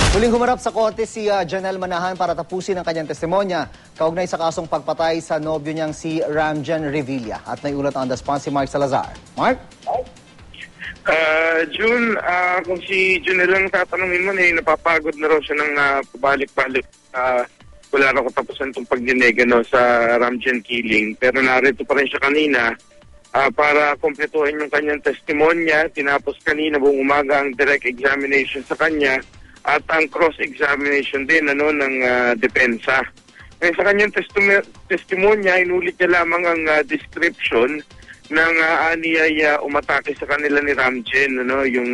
Muling humarap sa korte si Janelle Manahan para tapusin ang kanyang testimonya kaugnay sa kasong pagpatay sa nobyo niyang si Ramjen Revilla. At naiulat on the spot si Mark Salazar. Mark? June, kung si Janelle lang tatanungin mo, napapagod na raw siya ng pabalik-balik. Wala raw katapusan itong pagdinega sa Ramjen killing. Pero narito pa rin siya kanina para kumpletuhin yung kanyang testimonya. Tinapos kanina buong umaga ang direct examination sa kanya at ang cross-examination din ng depensa. Ngayon sa kanyang testimonya, inulit niya lamang ang description ng ani ay umatake sa kanila ni Ramjen, yung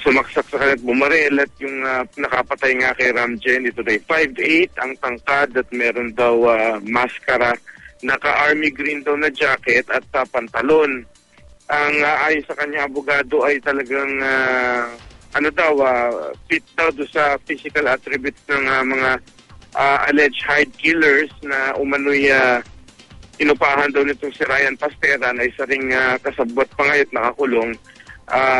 sumaksak sa kanila at bumarel at yung nakapatay nga kay Ramjen. Ito ay 5'8", ang tangkad at meron daw maskara, naka-army green daw na jacket at pantalon. Ang ayon sa kanya abogado ay talagang fit daw do sa physical attributes ng mga alleged hide killers na umano'y inupahan daw nitong si Ryan Pastera na isa ring kasabwat pa ngayon at nakakulong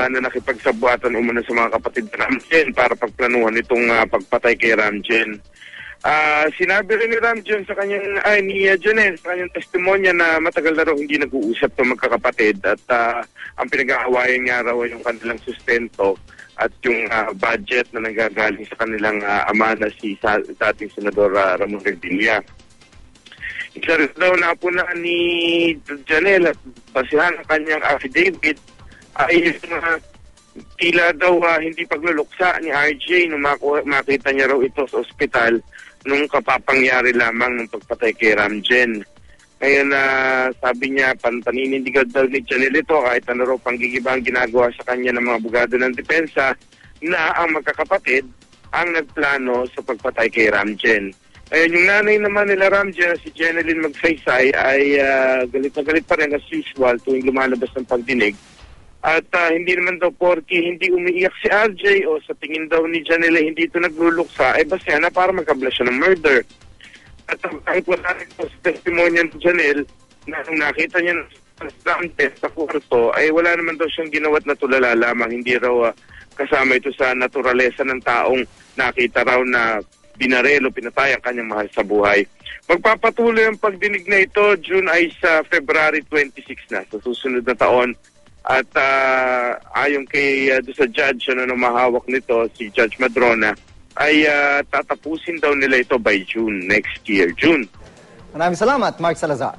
na nakipagsabuatan umano sa mga kapatid na Ramjen para pagplanuhan itong pagpatay kay Ramjen. Sinabi rin ni Ramjen sa kanyang, ni Janelle, sa kanyang testimonya na matagal na raw hindi nag-uusap itong magkakapatid at ang pinag-aawayan nga raw yung kanilang sustento at yung budget na nagagaling sa kanilang ama na si dating Senador Ramon Revilla. Isa rin daw na po na ni Janelle at basihan ang kanyang affidavit ay tila daw hindi pagluluksa ni RJ nung makita niya raw ito sa ospital nung kapapangyari lamang ng pagpatay kay Ramjen. Ngayon sabi niya, paninindigan daw ni Janelle ito kahit ano raw panggigiba ang ginagawa sa kanya ng mga abogado ng depensa na ang magkakapatid ang nagplano sa pagpatay kay Ramjen. Ngayon, yung nanay naman nila Ramjen, si Jeneline Magsaysay, ay galit na galit pa rin as usual tuwing lumalabas ng pagdinig. At hindi naman daw porky hindi umiiyak si RJ o sa tingin daw ni Janelle hindi ito nagluluksa, ay basta na para magkabla siya ng murder. At kahit wala rin sa testimonya ni Janelle na nung nakita niya sa kwarto, ay wala naman daw siyang ginawat na tulala lamang. Hindi raw kasama ito sa naturalesa ng taong nakita raw na binarelo, pinatay ang kanyang mahal sa buhay. Magpapatuloy ang pagdinig na ito, June ay sa February 26 na, sa susunod na taon. At ayon kay sa judge na mahawak nito, si Judge Madrona, ay tatapusin daw nila ito by June next year. June. Maraming salamat, Mark Salazar.